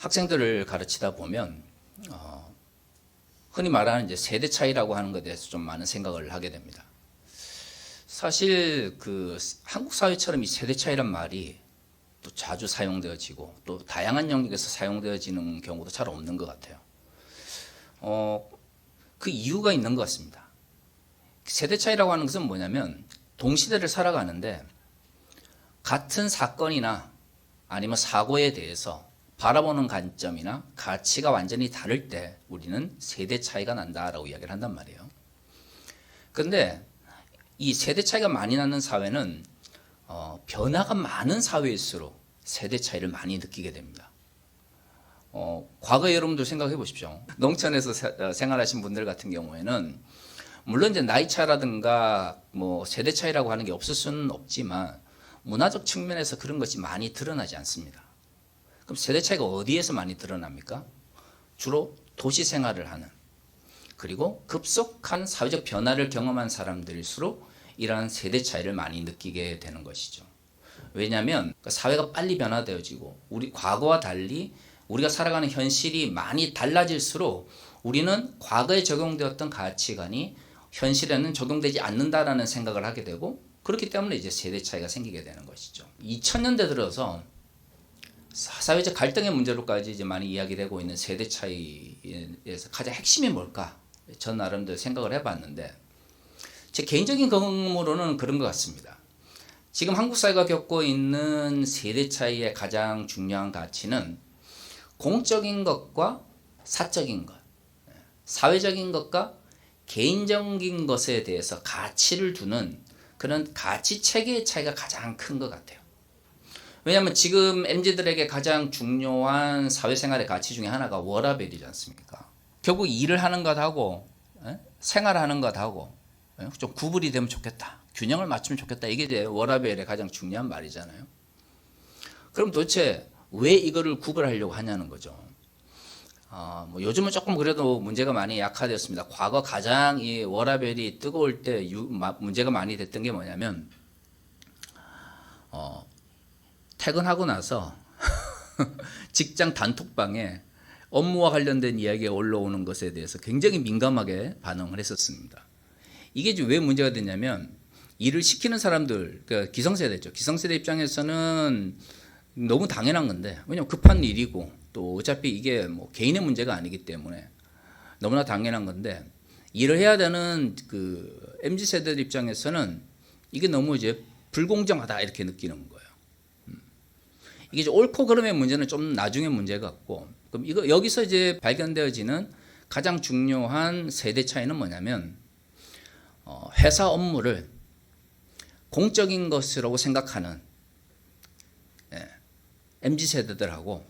학생들을 가르치다 보면 흔히 말하는 이제 세대 차이라고 하는 것에 대해서 좀 많은 생각을 하게 됩니다. 사실 그 한국 사회처럼 이 세대 차이란 말이 또 자주 사용되어지고 또 다양한 영역에서 사용되어지는 경우도 잘 없는 것 같아요. 그 이유가 있는 것 같습니다. 세대 차이라고 하는 것은 뭐냐면 동시대를 살아가는데 같은 사건이나 아니면 사고에 대해서 바라보는 관점이나 가치가 완전히 다를 때 우리는 세대 차이가 난다라고 이야기를 한단 말이에요. 그런데 이 세대 차이가 많이 나는 사회는 변화가 많은 사회일수록 세대 차이를 많이 느끼게 됩니다. 과거에 여러분들 생각해 보십시오. 농촌에서 생활하신 분들 같은 경우에는 물론 이제 나이 차라든가 뭐 세대 차이라고 하는 게 없을 수는 없지만 문화적 측면에서 그런 것이 많이 드러나지 않습니다. 그럼 세대 차이가 어디에서 많이 드러납니까? 주로 도시 생활을 하는 그리고 급속한 사회적 변화를 경험한 사람들일수록 이러한 세대 차이를 많이 느끼게 되는 것이죠. 왜냐하면 사회가 빨리 변화되어지고 우리 과거와 달리 우리가 살아가는 현실이 많이 달라질수록 우리는 과거에 적용되었던 가치관이 현실에는 적용되지 않는다라는 생각을 하게 되고 그렇기 때문에 이제 세대 차이가 생기게 되는 것이죠. 2000년대 들어서 사회적 갈등의 문제로까지 이제 많이 이야기되고 있는 세대 차이에서 가장 핵심이 뭘까? 전 나름대로 생각을 해봤는데 제 개인적인 경험으로는 그런 것 같습니다. 지금 한국 사회가 겪고 있는 세대 차이의 가장 중요한 가치는 공적인 것과 사적인 것, 사회적인 것과 개인적인 것에 대해서 가치를 두는 그런 가치 체계의 차이가 가장 큰 것 같아요. 왜냐하면 지금 MZ들에게 가장 중요한 사회생활의 가치 중에 하나가 워라밸이지 않습니까? 결국 일을 하는 것하고 생활하는 것하고 좀 구분이 되면 좋겠다. 균형을 맞추면 좋겠다. 이게 이제 워라밸의 가장 중요한 말이잖아요. 그럼 도대체 왜 이거를 구별하려고 하냐는 거죠. 뭐 요즘은 조금 그래도 문제가 많이 약화되었습니다. 과거 가장 이 워라밸이 뜨거울 때 문제가 많이 됐던 게 뭐냐면 퇴근하고 나서 직장 단톡방에 업무와 관련된 이야기가 올라오는 것에 대해서 굉장히 민감하게 반응을 했었습니다. 이게 왜 문제가 됐냐면 일을 시키는 사람들, 그러니까 기성세대죠. 기성세대 입장에서는 너무 당연한 건데 왜냐면 급한 일이고 또 어차피 이게 뭐 개인의 문제가 아니기 때문에 너무나 당연한 건데 일을 해야 되는 그 MZ세대 입장에서는 이게 너무 이제 불공정하다 이렇게 느끼는 거예요. 이게 이제 옳고 그름의 문제는 좀 나중에 문제 같고 그럼 이거 여기서 이제 발견되어지는 가장 중요한 세대 차이는 뭐냐면 회사 업무를 공적인 것이라고 생각하는 MZ세대들하고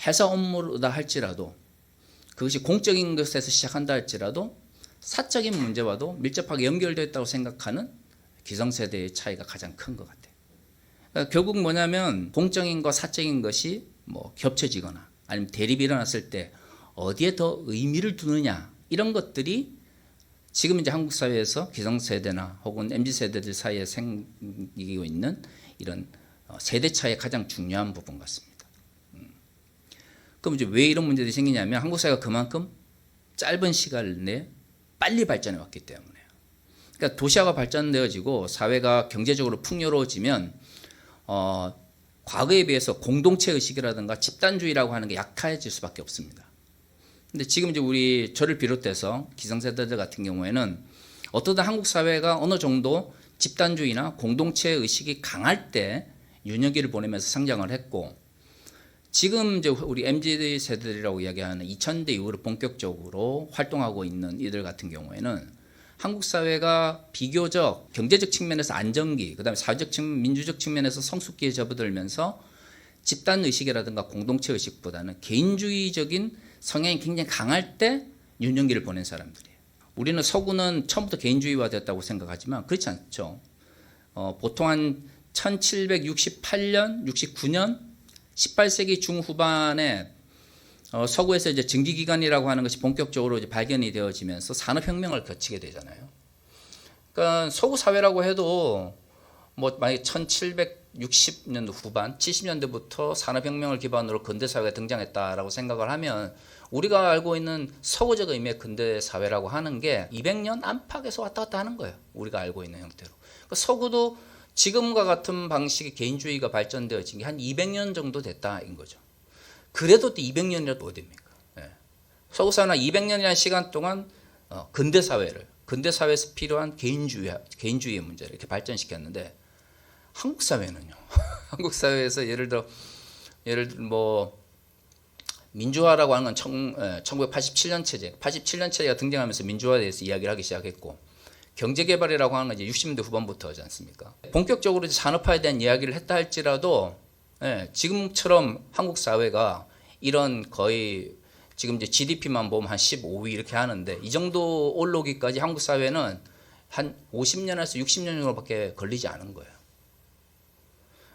회사 업무다 할지라도 그것이 공적인 것에서 시작한다 할지라도 사적인 문제와도 밀접하게 연결되어 있다고 생각하는 기성세대의 차이가 가장 큰 것 같아요. 그러니까 결국 뭐냐면 공적인 것, 사적인 것이 뭐 겹쳐지거나 아니면 대립이 일어났을 때 어디에 더 의미를 두느냐 이런 것들이 지금 이제 한국 사회에서 기성세대나 혹은 MZ세대들 사이에 생기고 있는 이런 세대 차이의 가장 중요한 부분 같습니다. 그럼 이제 왜 이런 문제들이 생기냐면 한국 사회가 그만큼 짧은 시간 내에 빨리 발전해 왔기 때문에요. 그러니까 도시화가 발전되어지고 사회가 경제적으로 풍요로워지면 과거에 비해서 공동체 의식이라든가 집단주의라고 하는 게 약해질 수밖에 없습니다. 근데 지금 이제 저를 비롯해서 기성세대들 같은 경우에는 어떠다 한국 사회가 어느 정도 집단주의나 공동체 의식이 강할 때 윤혁기를 보내면서 성장을 했고 지금 이제 우리 MZ 세대들이라고 이야기하는 2000대 이후로 본격적으로 활동하고 있는 이들 같은 경우에는 한국 사회가 비교적 경제적 측면에서 안정기, 그다음에 사회적 측면, 민주적 측면에서 성숙기에 접어들면서 집단 의식이라든가 공동체 의식보다는 개인주의적인 성향이 굉장히 강할 때 윤혁기를 보낸 사람들이에요. 우리는 서구는 처음부터 개인주의화됐다고 생각하지만 그렇지 않죠. 보통 한 1768년, 69년, 18세기 중후반에 서구에서 이제 증기기관이라고 하는 것이 본격적으로 이제 발견이 되어지면서 산업혁명을 거치게 되잖아요. 그러니까 서구 사회라고 해도 뭐 만약 1700 60년대 후반, 70년대부터 산업혁명을 기반으로 근대사회가 등장했다라고 생각을 하면 우리가 알고 있는 서구적 의미의 근대사회라고 하는 게 200년 안팎에서 왔다 갔다 하는 거예요. 우리가 알고 있는 형태로. 그러니까 서구도 지금과 같은 방식의 개인주의가 발전되어진 게 한 200년 정도 됐다인 거죠. 그래도 또 200년이라도 어딥니까? 예. 서구사회는 200년이라는 시간 동안 근대사회에서 필요한 개인주의의 문제를 이렇게 발전시켰는데 한국 사회는요. 한국 사회에서 예를 들어 뭐 민주화라고 하는 건 1987년 체제, 87년 체제가 등장하면서 민주화에 대해서 이야기를 하기 시작했고 경제개발이라고 하는 건 이제 60년대 후반부터 하지 않습니까? 본격적으로 산업화에 대한 이야기를 했다 할지라도 지금처럼 한국 사회가 이런 거의 지금 이제 GDP만 보면 한 15위 이렇게 하는데 이 정도 올라오기까지 한국 사회는 한 50년에서 60년 정도밖에 걸리지 않은 거예요.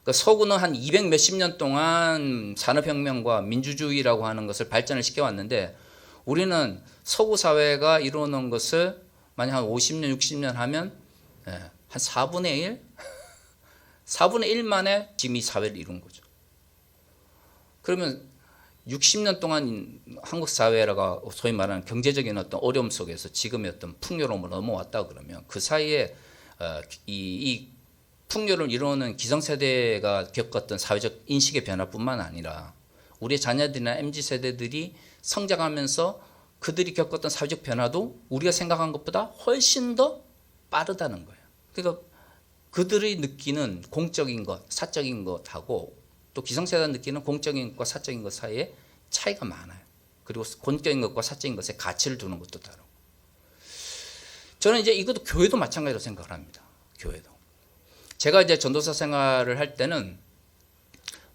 그러니까 서구는 한 200 몇십 년 동안 산업혁명과 민주주의라고 하는 것을 발전을 시켜왔는데 우리는 서구 사회가 이루어놓은 것을 만약 한 50년, 60년 하면 한 4분의 1? 4분의 1 만에 지금 이 사회를 이룬 거죠. 그러면 60년 동안 한국 사회가 소위 말하는 경제적인 어떤 어려움 속에서 지금의 어떤 풍요로움을 넘어왔다 그러면 그 사이에 이 풍요를 이루는 기성세대가 겪었던 사회적 인식의 변화뿐만 아니라 우리의 자녀들이나 MZ세대들이 성장하면서 그들이 겪었던 사회적 변화도 우리가 생각한 것보다 훨씬 더 빠르다는 거예요. 그러니까 그들이 느끼는 공적인 것, 사적인 것하고 또 기성세대가 느끼는 공적인 것과 사적인 것 사이에 차이가 많아요. 그리고 공적인 것과 사적인 것에 가치를 두는 것도 다르고. 저는 이제 이것도 교회도 마찬가지로 생각을 합니다. 교회도. 제가 이제 전도사 생활을 할 때는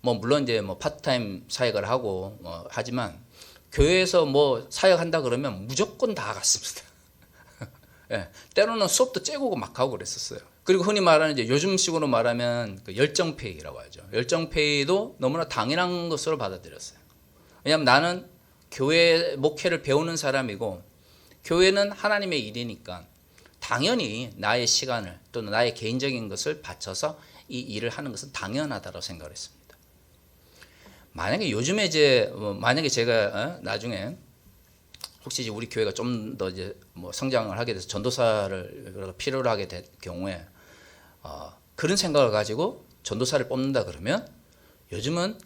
뭐 물론 이제 뭐 파트타임 사역을 하고 하지만 교회에서 뭐 사역한다 그러면 무조건 다 갔습니다. 예, 때로는 수업도 째고 막 가고 그랬었어요. 그리고 흔히 말하는 이제 요즘식으로 말하면 그 열정페이라고 하죠. 열정페이도 너무나 당연한 것으로 받아들였어요. 왜냐하면 나는 교회 목회를 배우는 사람이고 교회는 하나님의 일이니까 당연히 나의 시간을 또는 나의 개인적인 것을 바쳐서 이 일을 하는 것은 당연하다고 생각을 했습니다. 만약에 요즘에 만약에 제가 나중에 혹시 이제 우리 교회가 좀 더 이제 뭐 성장을 하게 돼서 전도사를 필요로 하게 될 경우에 그런 생각을 가지고 전도사를 뽑는다 그러면 요즘은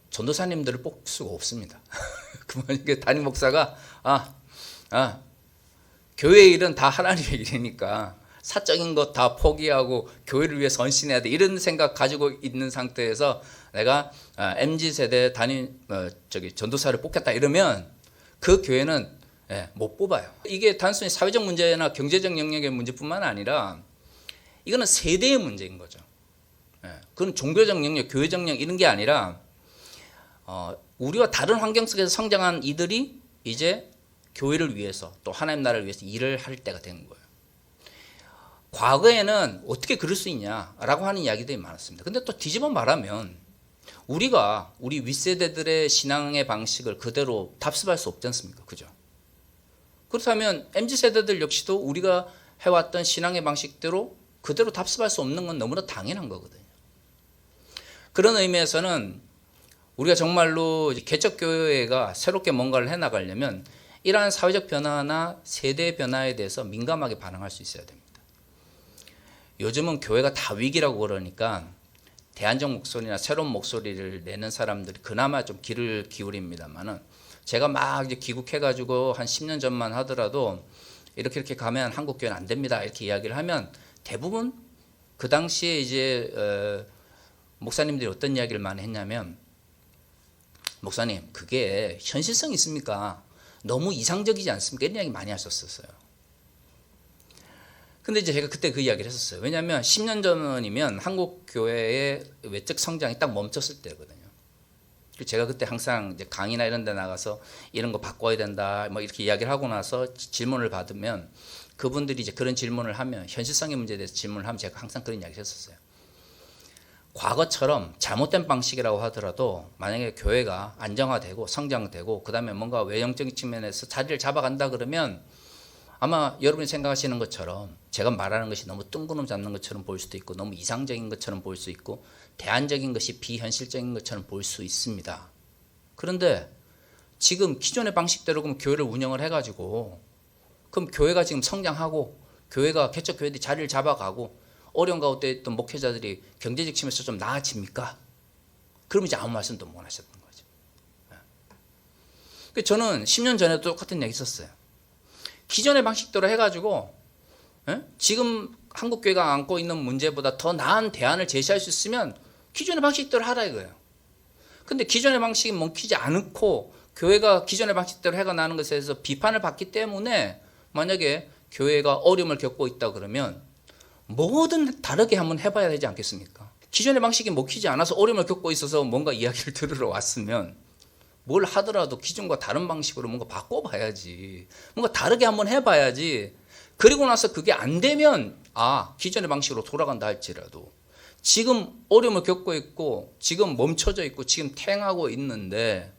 전도사님들을 뽑을 수가 없습니다. 그러니까 담임 목사가 교회 일은 다 하나님의 일이니까 사적인 것 다 포기하고 교회를 위해서 헌신해야 돼 이런 생각 가지고 있는 상태에서 내가 MZ세대 전도사를 뽑겠다 이러면 그 교회는 못 뽑아요. 이게 단순히 사회적 문제나 경제적 영역의 문제뿐만 아니라 이거는 세대의 문제인 거죠. 그건 종교적 영역, 교회적 영역 이런 게 아니라 우리와 다른 환경 속에서 성장한 이들이 이제 교회를 위해서 또 하나님 나라를 위해서 일을 할 때가 된 거예요. 과거에는 어떻게 그럴 수 있냐라고 하는 이야기들이 많았습니다. 근데 또 뒤집어 말하면 우리 윗세대들의 신앙의 방식을 그대로 답습할 수 없지 않습니까? 그죠? 그렇다면 MZ세대들 역시도 우리가 해왔던 신앙의 방식대로 그대로 답습할 수 없는 건 너무나 당연한 거거든요. 그런 의미에서는 우리가 정말로 개척교회가 새롭게 뭔가를 해나가려면 이러한 사회적 변화나 세대 변화에 대해서 민감하게 반응할 수 있어야 됩니다. 요즘은 교회가 다 위기라고 그러니까 대안적 목소리나 새로운 목소리를 내는 사람들이 그나마 좀 귀를 기울입니다만은 제가 막 이제 귀국해가지고 한 10년 전만 하더라도 이렇게 가면 한국 교회는 안 됩니다 이렇게 이야기를 하면 대부분 그 당시에 이제 목사님들이 어떤 이야기를 많이 했냐면 목사님 그게 현실성이 있습니까? 너무 이상적이지 않습니까? 이런 이야기 많이 하셨었어요. 근데 이제 제가 그때 그 이야기를 했었어요. 왜냐하면 10년 전이면 한국 교회의 외적 성장이 딱 멈췄을 때거든요. 제가 그때 항상 이제 강의나 이런 데 나가서 이런 거 바꿔야 된다 뭐 이렇게 이야기를 하고 나서 질문을 받으면 그분들이 이제 그런 질문을 하면 현실성의 문제에 대해서 질문을 하면 제가 항상 그런 이야기를 했었어요. 과거처럼 잘못된 방식이라고 하더라도 만약에 교회가 안정화되고 성장되고 그 다음에 뭔가 외형적인 측면에서 자리를 잡아간다 그러면 아마 여러분이 생각하시는 것처럼 제가 말하는 것이 너무 뜬구름 잡는 것처럼 보일 수도 있고 너무 이상적인 것처럼 보일 수 있고 대안적인 것이 비현실적인 것처럼 볼 수 있습니다. 그런데 지금 기존의 방식대로 그럼 교회를 운영을 해가지고 그럼 교회가 지금 성장하고 교회가 개척 교회들이 자리를 잡아가고 어려운 가운데 있던 목회자들이 경제적 측면에서 좀 나아집니까? 그러면 이제 아무 말씀도 못 하셨던 거죠. 저는 10년 전에도 똑같은 얘기 있었어요. 기존의 방식대로 해가지고 지금 한국교회가 안고 있는 문제보다 더 나은 대안을 제시할 수 있으면 기존의 방식대로 하라 이거예요. 근데 기존의 방식이 먹히지 않고 교회가 기존의 방식대로 해가나는 것에 대해서 비판을 받기 때문에 만약에 교회가 어려움을 겪고 있다 그러면 뭐든 다르게 한번 해봐야 되지 않겠습니까? 기존의 방식이 먹히지 않아서 어려움을 겪고 있어서 뭔가 이야기를 들으러 왔으면 뭘 하더라도 기존과 다른 방식으로 뭔가 바꿔봐야지. 뭔가 다르게 한번 해봐야지. 그리고 나서 그게 안 되면 기존의 방식으로 돌아간다 할지라도 지금 어려움을 겪고 있고 지금 멈춰져 있고 지금 탱하고 있는데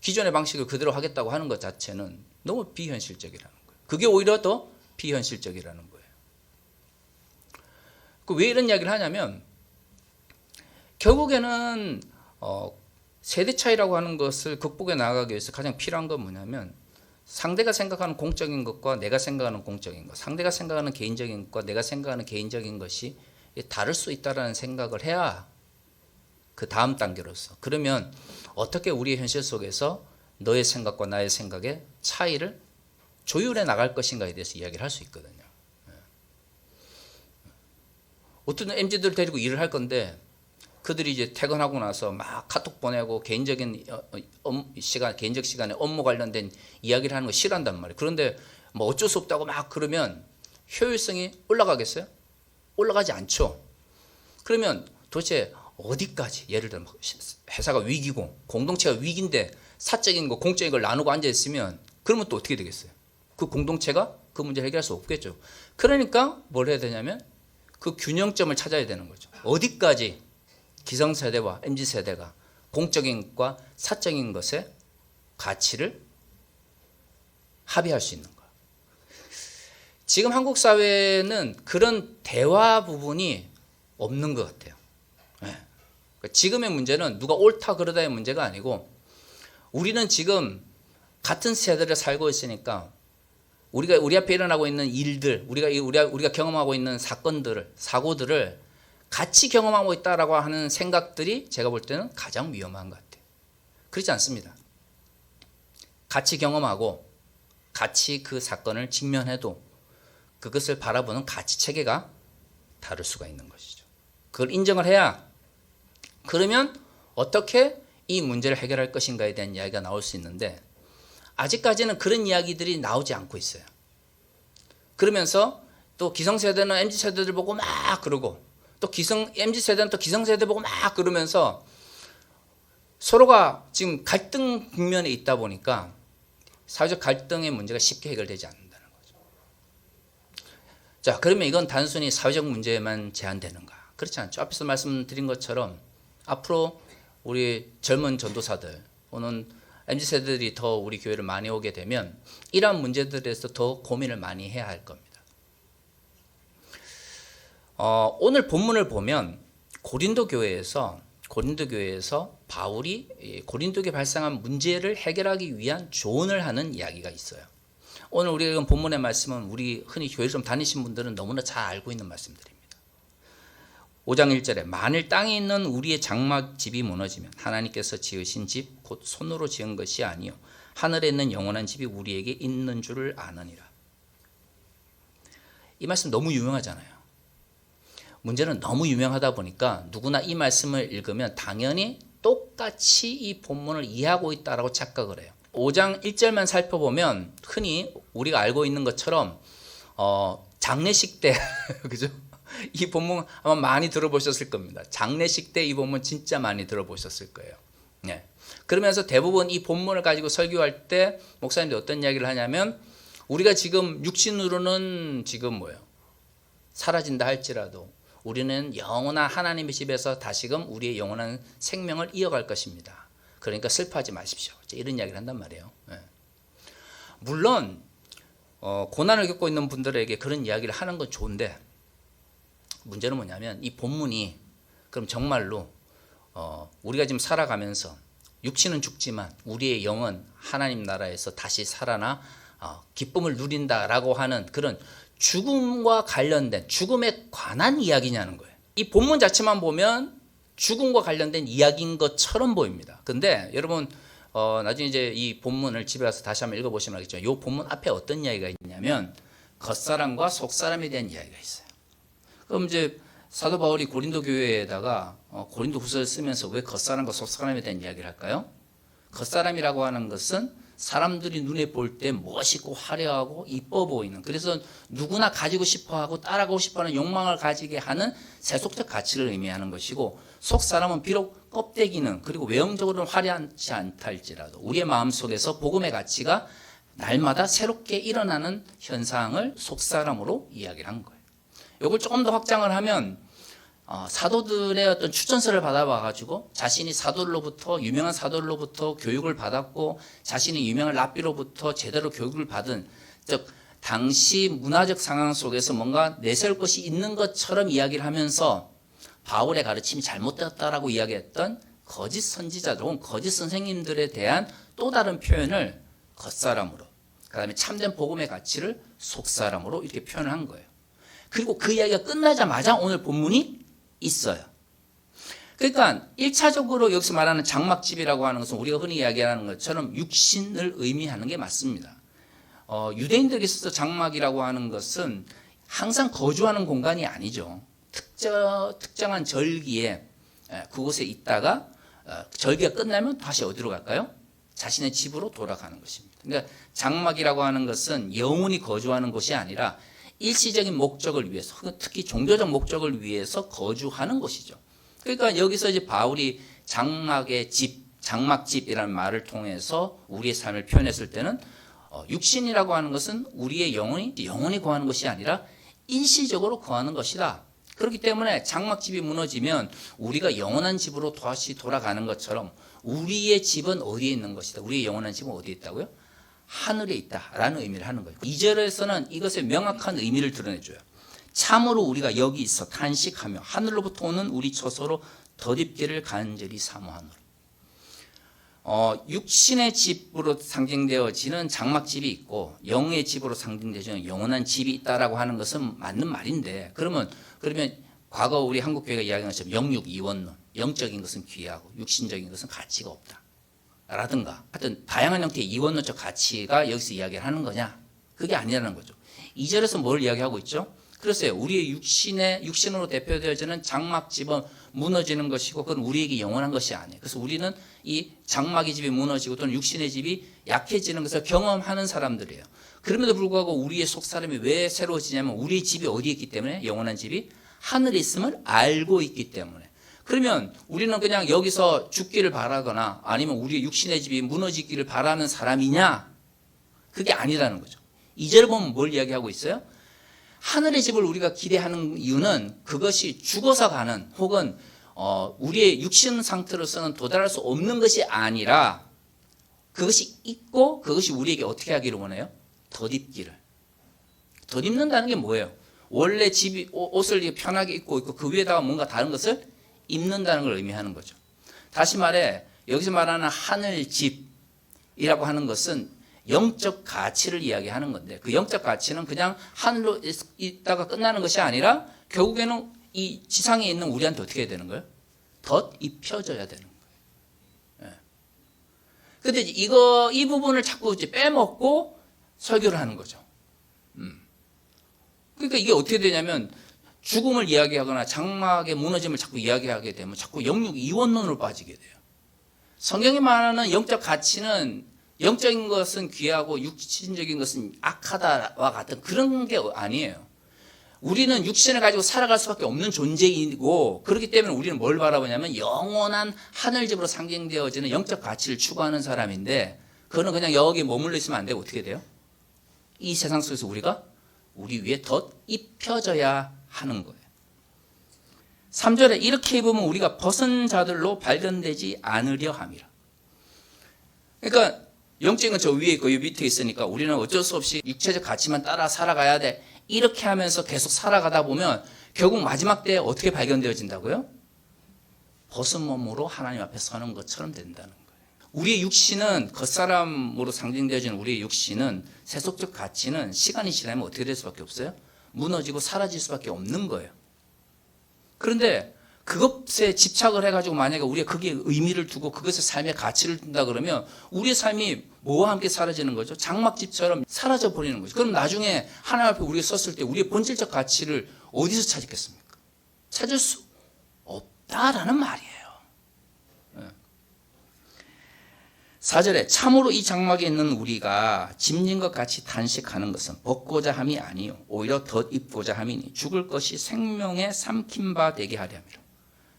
기존의 방식을 그대로 하겠다고 하는 것 자체는 너무 비현실적이라는 거예요. 그게 오히려 더 비현실적이라는 거예요. 왜 이런 이야기를 하냐면 결국에는 세대 차이라고 하는 것을 극복해 나가기 위해서 가장 필요한 건 뭐냐면 상대가 생각하는 공적인 것과 내가 생각하는 공적인 것, 상대가 생각하는 개인적인 것과 내가 생각하는 개인적인 것이 다를 수 있다는 생각을 해야 그 다음 단계로서 그러면 어떻게 우리의 현실 속에서 너의 생각과 나의 생각의 차이를 조율해 나갈 것인가에 대해서 이야기를 할 수 있거든요. 어떤 MZ들 데리고 일을 할 건데 그들이 이제 퇴근하고 나서 막 카톡 보내고 개인적인 시간, 개인적 시간에 업무 관련된 이야기를 하는 거 싫어한단 말이에요. 그런데 뭐 어쩔 수 없다고 막 그러면 효율성이 올라가겠어요? 올라가지 않죠. 그러면 도대체 어디까지 예를 들면 회사가 위기고 공동체가 위기인데 사적인 거 공적인 걸 나누고 앉아 있으면 그러면 또 어떻게 되겠어요? 그 공동체가 그 문제를 해결할 수 없겠죠. 그러니까 뭘 해야 되냐면 그 균형점을 찾아야 되는 거죠. 어디까지 기성세대와 MZ세대가 공적인 것과 사적인 것의 가치를 합의할 수 있는 거예요. 지금 한국 사회는 그런 대화 부분이 없는 것 같아요. 지금의 문제는 누가 옳다 그러다의 문제가 아니고 우리는 지금 같은 세대를 살고 있으니까 우리 앞에 일어나고 있는 일들, 우리가 경험하고 있는 사건들을, 사고들을 같이 경험하고 있다라고 하는 생각들이 제가 볼 때는 가장 위험한 것 같아요. 그렇지 않습니다. 같이 경험하고 같이 그 사건을 직면해도 그것을 바라보는 가치 체계가 다를 수가 있는 것이죠. 그걸 인정을 해야 그러면 어떻게 이 문제를 해결할 것인가에 대한 이야기가 나올 수 있는데 아직까지는 그런 이야기들이 나오지 않고 있어요. 그러면서 또 기성세대는 MZ세대들 보고 막 그러고 또 MZ세대는 또 기성세대 보고 막 그러면서 서로가 지금 갈등 국면에 있다 보니까 사회적 갈등의 문제가 쉽게 해결되지 않는다는 거죠. 자, 그러면 이건 단순히 사회적 문제에만 제한되는가? 그렇지 않죠. 앞에서 말씀드린 것처럼 앞으로 우리 젊은 전도사들 오는 MZ세대들이 더 우리 교회를 많이 오게 되면 이러한 문제들에 대해서 더 고민을 많이 해야 할 겁니다. 오늘 본문을 보면 고린도 교회에서 바울이 고린도에 발생한 문제를 해결하기 위한 조언을 하는 이야기가 있어요. 오늘 우리가 읽은 본문의 말씀은 우리 흔히 교회를 좀 다니신 분들은 너무나 잘 알고 있는 말씀들입니다. 5장 1절에 만일 땅에 있는 우리의 장막집이 무너지면 하나님께서 지으신 집 곧 손으로 지은 것이 아니요 하늘에 있는 영원한 집이 우리에게 있는 줄을 아느니라. 이 말씀 너무 유명하잖아요. 문제는 너무 유명하다 보니까 누구나 이 말씀을 읽으면 당연히 똑같이 이 본문을 이해하고 있다라고 착각을 해요. 5장 1절만 살펴보면 흔히 우리가 알고 있는 것처럼 장례식 때 그죠? 이 본문 아마 많이 들어보셨을 겁니다. 장례식 때 이 본문 진짜 많이 들어보셨을 거예요. 네. 그러면서 대부분 이 본문을 가지고 설교할 때 목사님들이 어떤 이야기를 하냐면 우리가 지금 육신으로는 지금 뭐예요? 사라진다 할지라도 우리는 영원한 하나님의 집에서 다시금 우리의 영원한 생명을 이어갈 것입니다. 그러니까 슬퍼하지 마십시오. 이런 이야기를 한단 말이에요. 네. 물론 고난을 겪고 있는 분들에게 그런 이야기를 하는 건 좋은데 문제는 뭐냐면 이 본문이 그럼 정말로 우리가 지금 살아가면서 육신은 죽지만 우리의 영은 하나님 나라에서 다시 살아나 기쁨을 누린다라고 하는 그런 죽음과 관련된 죽음에 관한 이야기냐는 거예요. 이 본문 자체만 보면 죽음과 관련된 이야기인 것처럼 보입니다. 근데 여러분 나중에 이제 이 본문을 집에 가서 다시 한번 읽어보시면 알겠죠. 이 본문 앞에 어떤 이야기가 있냐면 겉사람과 속사람에 대한 이야기가 있어요. 그럼 이제 사도 바울이 고린도 교회에다가 고린도 후서를 쓰면서 왜 겉사람과 속사람에 대한 이야기를 할까요? 겉사람이라고 하는 것은 사람들이 눈에 볼 때 멋있고 화려하고 이뻐 보이는, 그래서 누구나 가지고 싶어하고 따라가고 싶어하는 욕망을 가지게 하는 세속적 가치를 의미하는 것이고, 속사람은 비록 껍데기는 그리고 외형적으로는 화려하지 않다 할지라도 우리의 마음속에서 복음의 가치가 날마다 새롭게 일어나는 현상을 속사람으로 이야기를 한 거예요. 이걸 조금 더 확장을 하면 사도들의 어떤 추천서를 받아봐가지고 자신이 사도로부터 유명한 사도로부터 교육을 받았고 자신이 유명한 랍비로부터 제대로 교육을 받은, 즉 당시 문화적 상황 속에서 뭔가 내세울 것이 있는 것처럼 이야기를 하면서 바울의 가르침이 잘못되었다라고 이야기했던 거짓 선지자들 혹은 거짓 선생님들에 대한 또 다른 표현을 겉사람으로, 그 다음에 참된 복음의 가치를 속사람으로 이렇게 표현을 한 거예요. 그리고 그 이야기가 끝나자마자 오늘 본문이 있어요. 그러니까 1차적으로 여기서 말하는 장막집이라고 하는 것은 우리가 흔히 이야기하는 것처럼 육신을 의미하는 게 맞습니다. 유대인들에게 있어서 장막이라고 하는 것은 항상 거주하는 공간이 아니죠. 특정한 절기에 그곳에 있다가 절기가 끝나면 다시 어디로 갈까요? 자신의 집으로 돌아가는 것입니다. 그러니까 장막이라고 하는 것은 영원히 거주하는 곳이 아니라 일시적인 목적을 위해서, 특히 종교적 목적을 위해서 거주하는 곳이죠. 그러니까 여기서 이제 바울이 장막의 집, 장막집이라는 말을 통해서 우리의 삶을 표현했을 때는 육신이라고 하는 것은 우리의 영혼이 거하는 것이 아니라 일시적으로 거하는 것이다. 그렇기 때문에 장막집이 무너지면 우리가 영원한 집으로 다시 돌아가는 것처럼 우리의 집은 어디에 있는 것이다. 우리의 영원한 집은 어디에 있다고요? 하늘에 있다라는 의미를 하는 거예요. 2절에서는 이것의 명확한 의미를 드러내줘요. 참으로 우리가 여기 있어 탄식하며 하늘로부터 오는 우리 처소로 덧입기를 간절히 사모하노라. 육신의 집으로 상징되어지는 장막집이 있고 영의 집으로 상징되어지는 영원한 집이 있다라고 하는 것은 맞는 말인데, 그러면 과거 우리 한국 교회가 이야기한 것처럼 영육 이원론, 영적인 것은 귀하고 육신적인 것은 가치가 없다 라든가 하여튼 다양한 형태의 이원론적 가치가 여기서 이야기를 하는 거냐? 그게 아니라는 거죠. 2절에서 뭘 이야기하고 있죠? 그래서요, 우리의 육신으로 대표되어지는 장막집은 무너지는 것이고 그건 우리에게 영원한 것이 아니에요. 그래서 우리는 이 장막의 집이 무너지고 또는 육신의 집이 약해지는 것을 경험하는 사람들이에요. 그럼에도 불구하고 우리의 속사람이 왜 새로워지냐면 우리의 집이 어디에 있기 때문에, 영원한 집이 하늘에 있음을 알고 있기 때문에. 그러면 우리는 그냥 여기서 죽기를 바라거나 아니면 우리의 육신의 집이 무너지기를 바라는 사람이냐? 그게 아니라는 거죠. 2절을 보면 뭘 이야기하고 있어요? 하늘의 집을 우리가 기대하는 이유는 그것이 죽어서 가는 혹은 우리의 육신 상태로서는 도달할 수 없는 것이 아니라 그것이 있고 그것이 우리에게 어떻게 하기를 원해요? 덧입기를. 덧입는다는 게 뭐예요? 원래 집이 옷을 편하게 입고 있고 그 위에다가 뭔가 다른 것을 입는다는 걸 의미하는 거죠. 다시 말해 여기서 말하는 하늘집이라고 하는 것은 영적 가치를 이야기하는 건데, 그 영적 가치는 그냥 하늘로 있다가 끝나는 것이 아니라 결국에는 이 지상에 있는 우리한테 어떻게 해야 되는 거예요? 덧 입혀져야 되는 거예요. 근데 이 부분을 자꾸 이제 빼먹고 설교를 하는 거죠. 그러니까 이게 어떻게 되냐면 죽음을 이야기하거나 장막의 무너짐을 자꾸 이야기하게 되면 자꾸 영육 이원론으로 빠지게 돼요. 성경이 말하는 영적 가치는 영적인 것은 귀하고 육신적인 것은 악하다와 같은 그런 게 아니에요. 우리는 육신을 가지고 살아갈 수밖에 없는 존재이고, 그렇기 때문에 우리는 뭘 바라보냐면 영원한 하늘집으로 상징되어지는 영적 가치를 추구하는 사람인데, 그거는 그냥 여기 머물러 있으면 안 되고 어떻게 돼요? 이 세상 속에서 우리 위에 덧 입혀져야 하는 거예요. 3절에 이렇게 입으면 우리가 벗은 자들로 발견되지 않으려 함이라. 그러니까 영적인 건 저 위에 있고 이 밑에 있으니까 우리는 어쩔 수 없이 육체적 가치만 따라 살아가야 돼. 이렇게 하면서 계속 살아가다 보면 결국 마지막 때에 어떻게 발견되어진다고요? 벗은 몸으로 하나님 앞에 서는 것처럼 된다는 거예요. 우리의 육신은 겉사람으로 상징되어지는 우리의 육신은 세속적 가치는 시간이 지나면 어떻게 될 수밖에 없어요? 무너지고 사라질 수밖에 없는 거예요. 그런데 그것에 집착을 해가지고 만약에 우리가 거기에 의미를 두고 그것에 삶의 가치를 둔다 그러면 우리의 삶이 뭐와 함께 사라지는 거죠? 장막집처럼 사라져 버리는 거죠. 그럼 나중에 하나님 앞에 우리가 섰을 때 우리의 본질적 가치를 어디서 찾겠습니까? 찾을 수 없다라는 말이에요. 4절에 참으로 이 장막에 있는 우리가 짐진 것 같이 단식하는 것은 벗고자 함이 아니요 오히려 덧입고자 함이니 죽을 것이 생명에 삼킨 바 되게 하려 함이라.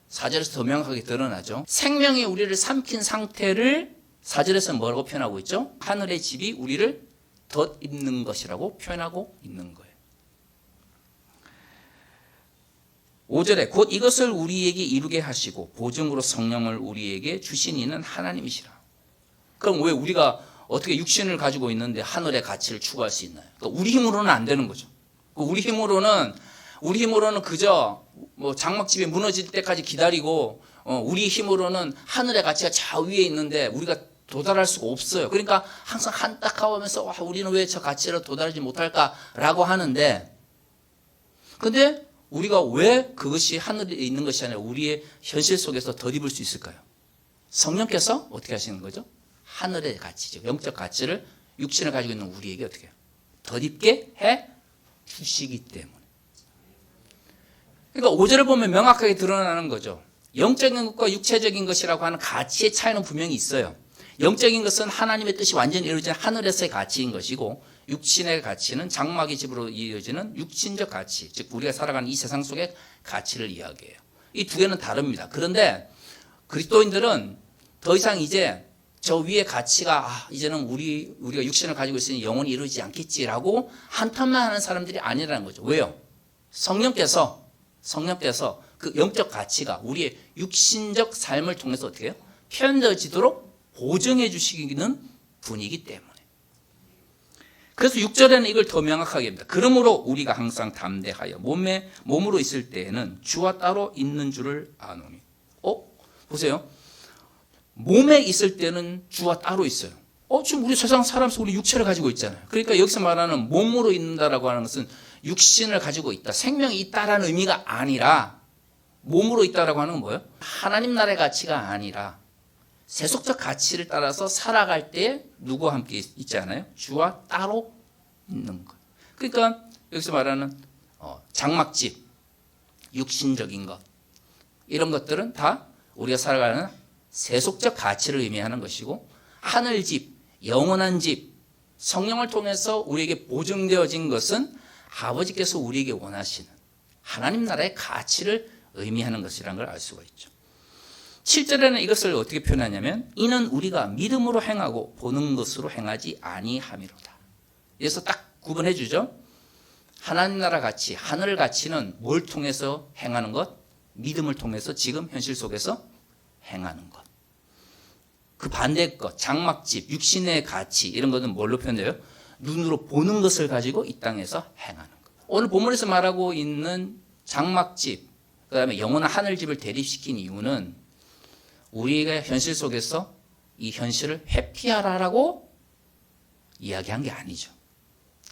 4절에서 더 명확하게 드러나죠. 생명이 우리를 삼킨 상태를 4절에서 뭐라고 표현하고 있죠? 하늘의 집이 우리를 덧입는 것이라고 표현하고 있는 거예요. 5절에 곧 이것을 우리에게 이루게 하시고 보증으로 성령을 우리에게 주신 이는 하나님이시라. 그럼 왜 우리가 어떻게 육신을 가지고 있는데 하늘의 가치를 추구할 수 있나요? 그러니까 우리 힘으로는 안 되는 거죠. 우리 힘으로는 그저 뭐 장막집이 무너질 때까지 기다리고 우리 힘으로는 하늘의 가치가 저 위에 있는데 우리가 도달할 수가 없어요. 그러니까 항상 한딱하면서 우리는 왜 저 가치를 도달하지 못할까라고 하는데, 근데 우리가 왜 그것이 하늘에 있는 것이 아니라 우리의 현실 속에서 덧입을 수 있을까요? 성령께서 어떻게 하시는 거죠? 하늘의 가치죠. 영적 가치를 육신을 가지고 있는 우리에게 어떻게 해요? 덧입게 해 주시기 때문에. 그러니까 5절을 보면 명확하게 드러나는 거죠. 영적인 것과 육체적인 것이라고 하는 가치의 차이는 분명히 있어요. 영적인 것은 하나님의 뜻이 완전히 이루어진 하늘에서의 가치인 것이고, 육신의 가치는 장막의 집으로 이어지는 육신적 가치, 즉 우리가 살아가는 이 세상 속의 가치를 이야기해요. 이 두 개는 다릅니다. 그런데 그리스도인들은 더 이상 이제 저 위의 가치가 이제는 우리가 육신을 가지고 있으니 영원히 이루어지지 않겠지라고 한탄만 하는 사람들이 아니라는 거죠. 왜요? 성령께서 그 영적 가치가 우리의 육신적 삶을 통해서 어떻게 해요? 표현되어지도록 보증해 주시는 분이기 때문에. 그래서 6절에는 이걸 더 명확하게 합니다. 그러므로 우리가 항상 담대하여 몸으로 있을 때에는 주와 따로 있는 줄을 아노니. 보세요. 몸에 있을 때는 주와 따로 있어요. 지금 우리 세상 사람 속 우리 육체를 가지고 있잖아요. 그러니까 여기서 말하는 몸으로 있는다라고 하는 것은 육신을 가지고 있다, 생명이 있다라는 의미가 아니라, 몸으로 있다라고 하는 건 뭐예요? 하나님 나라의 가치가 아니라 세속적 가치를 따라서 살아갈 때 누구와 함께 있지 않아요? 주와 따로 있는 것. 그러니까 여기서 말하는 장막집, 육신적인 것, 이런 것들은 다 우리가 살아가는 세속적 가치를 의미하는 것이고, 하늘집, 영원한 집, 성령을 통해서 우리에게 보증되어진 것은 아버지께서 우리에게 원하시는 하나님 나라의 가치를 의미하는 것이라는 걸 알 수가 있죠. 7절에는 이것을 어떻게 표현하냐면, 이는 우리가 믿음으로 행하고 보는 것으로 행하지 아니함이로다. 그래서 딱 구분해 주죠. 하나님 나라 가치, 하늘 가치는 뭘 통해서 행하는 것? 믿음을 통해서 지금 현실 속에서 행하는 것. 그 반대의 것, 장막집, 육신의 가치, 이런 것은 뭘로 표현돼요? 눈으로 보는 것을 가지고 이 땅에서 행하는 것. 오늘 본문에서 말하고 있는 장막집, 그 다음에 영원한 하늘집을 대립시킨 이유는 우리가 현실 속에서 이 현실을 회피하라라고 이야기한 게 아니죠.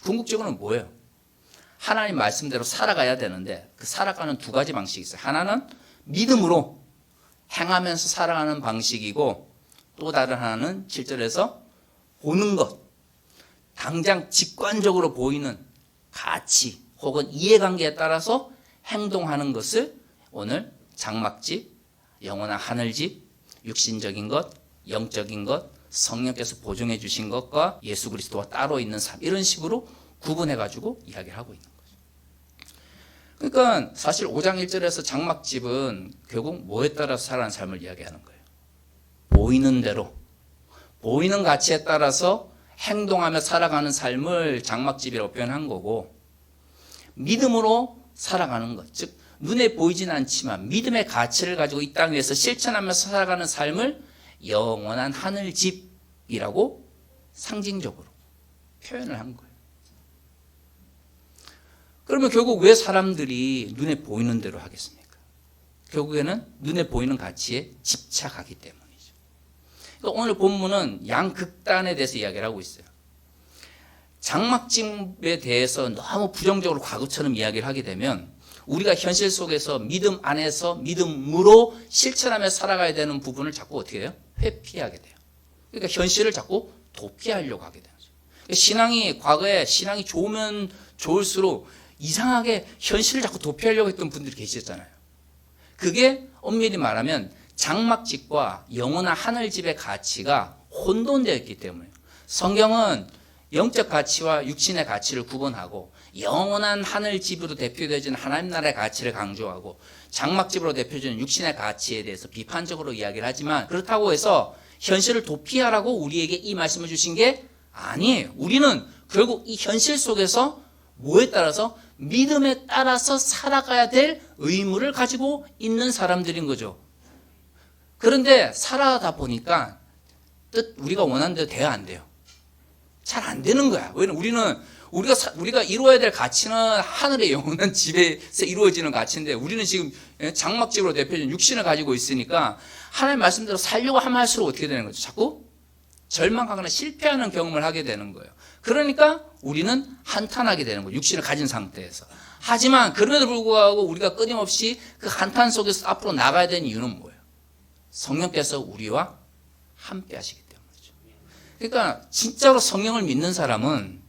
궁극적으로는 뭐예요? 하나님 말씀대로 살아가야 되는데, 그 살아가는 두 가지 방식이 있어요. 하나는 믿음으로 행하면서 살아가는 방식이고, 또 다른 하나는 7절에서 보는 것, 당장 직관적으로 보이는 가치 혹은 이해관계에 따라서 행동하는 것을 오늘 장막집, 영원한 하늘집, 육신적인 것, 영적인 것, 성령께서 보증해 주신 것과 예수 그리스도와 따로 있는 삶, 이런 식으로 구분해가지고 이야기를 하고 있는 거죠. 그러니까 사실 5장 1절에서 장막집은 결국 뭐에 따라서 살아가는 삶을 이야기하는 거예요. 보이는 대로, 보이는 가치에 따라서 행동하며 살아가는 삶을 장막집이라고 표현한 거고, 믿음으로 살아가는 것, 즉 눈에 보이진 않지만 믿음의 가치를 가지고 이 땅 위에서 실천하면서 살아가는 삶을 영원한 하늘집이라고 상징적으로 표현을 한 거예요. 그러면 결국 왜 사람들이 눈에 보이는 대로 하겠습니까? 결국에는 눈에 보이는 가치에 집착하기 때문이죠. 그러니까 오늘 본문은 양극단에 대해서 이야기를 하고 있어요. 장막집에 대해서 너무 부정적으로 과거처럼 이야기를 하게 되면 우리가 현실 속에서 믿음 안에서 믿음으로 실천하며 살아가야 되는 부분을 자꾸 어떻게 해요? 회피하게 돼요. 그러니까 현실을 자꾸 도피하려고 하게 되는 거죠. 신앙이 과거에 신앙이 좋으면 좋을수록 이상하게 현실을 자꾸 도피하려고 했던 분들이 계셨잖아요. 그게 엄밀히 말하면 장막집과 영원한 하늘집의 가치가 혼돈되어 있기 때문이에요. 성경은 영적 가치와 육신의 가치를 구분하고 영원한 하늘집으로 대표되어지는 하나님 나라의 가치를 강조하고 장막집으로 대표되는 육신의 가치에 대해서 비판적으로 이야기를 하지만 그렇다고 해서 현실을 도피하라고 우리에게 이 말씀을 주신 게 아니에요. 우리는 결국 이 현실 속에서 뭐에 따라서 믿음에 따라서 살아가야 될 의무를 가지고 있는 사람들인 거죠. 그런데 살아가다 보니까 우리가 원하는 대로 돼야 안 돼요. 잘 안 되는 거야. 왜냐면 우리가 이루어야 될 가치는 하늘의 영원한 집에서 이루어지는 가치인데 우리는 지금 장막집으로 대표적인 육신을 가지고 있으니까 하나님 말씀대로 살려고 하면 할수록 어떻게 되는 거죠? 자꾸 절망하거나 실패하는 경험을 하게 되는 거예요. 그러니까 우리는 한탄하게 되는 거예요. 육신을 가진 상태에서. 하지만 그럼에도 불구하고 우리가 끊임없이 그 한탄 속에서 앞으로 나가야 되는 이유는 뭐예요? 성령께서 우리와 함께 하시기 때문이죠. 그러니까 진짜로 성령을 믿는 사람은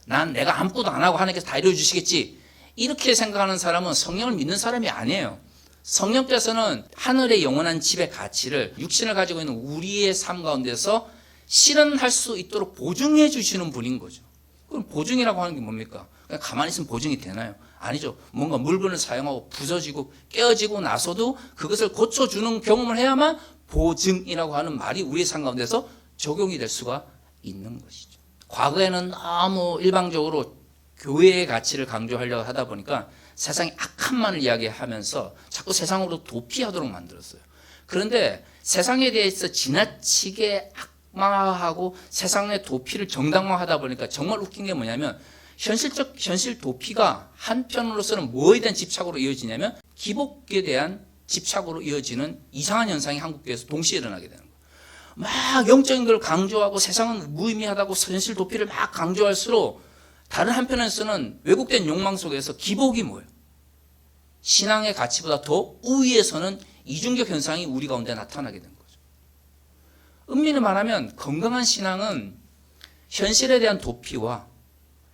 난 내가 아무것도 안 하고 하나님께서 다 이루어 주시겠지 이렇게 생각하는 사람은 성령을 믿는 사람이 아니에요. 성령께서는 하늘의 영원한 집의 가치를 육신을 가지고 있는 우리의 삶 가운데서 실현할 수 있도록 보증해 주시는 분인 거죠. 그럼 보증이라고 하는 게 뭡니까? 그냥 가만히 있으면 보증이 되나요? 아니죠. 뭔가 물건을 사용하고 부서지고 깨어지고 나서도 그것을 고쳐주는 경험을 해야만 보증이라고 하는 말이 우리의 삶 가운데서 적용이 될 수가 있는 것이죠. 과거에는 너무 일방적으로 교회의 가치를 강조하려고 하다 보니까 세상의 악함만을 이야기하면서 자꾸 세상으로 도피하도록 만들었어요. 그런데 세상에 대해서 지나치게 악마하고 세상의 도피를 정당화하다 보니까 정말 웃긴 게 뭐냐면 현실 도피가 한편으로서는 뭐에 대한 집착으로 이어지냐면 기복에 대한 집착으로 이어지는 이상한 현상이 한국교회에서 동시에 일어나게 되는 거예요. 막 영적인 걸 강조하고 세상은 무의미하다고 현실 도피를 막 강조할수록 다른 한편에서는 왜곡된 욕망 속에서 기복이 뭐예요? 신앙의 가치보다 더 우위에서는 이중적 현상이 우리 가운데 나타나게 된 거죠. 엄밀히 말하면 건강한 신앙은 현실에 대한 도피와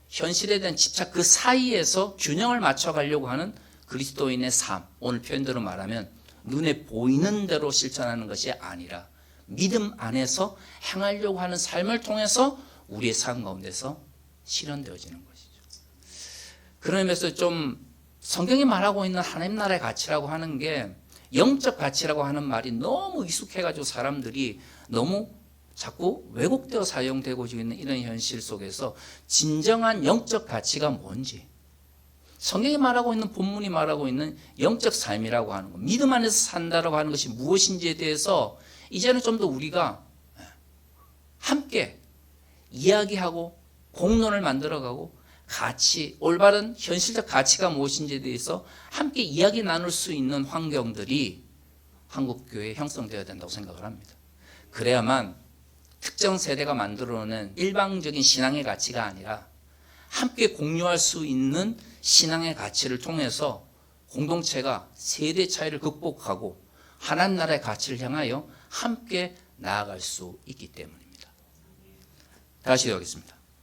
현실에 대한 집착 그 사이에서 균형을 맞춰가려고 하는 그리스도인의 삶, 오늘 표현대로 말하면 눈에 보이는 대로 실천하는 것이 아니라 믿음 안에서 행하려고 하는 삶을 통해서 우리의 삶 가운데서 실현되어지는 것이죠. 그런 의미에서 좀 성경이 말하고 있는 하나님 나라의 가치라고 하는 게 영적 가치라고 하는 말이 너무 익숙해가지고 사람들이 너무 자꾸 왜곡되어 사용되고 있는 이런 현실 속에서 진정한 영적 가치가 뭔지 성경이 말하고 있는 본문이 말하고 있는 영적 삶이라고 하는 것 믿음 안에서 산다라고 하는 것이 무엇인지에 대해서 이제는 좀 더 우리가 함께 이야기하고 공론을 만들어가고 가치, 올바른 현실적 가치가 무엇인지에 대해서 함께 이야기 나눌 수 있는 환경들이 한국교회에 형성되어야 된다고 생각을 합니다. 그래야만 특정 세대가 만들어낸 일방적인 신앙의 가치가 아니라 함께 공유할 수 있는 신앙의 가치를 통해서 공동체가 세대 차이를 극복하고 하나님 나라의 가치를 향하여 함께 나아갈 수 있기 때문입니다. 다시 하겠습니다.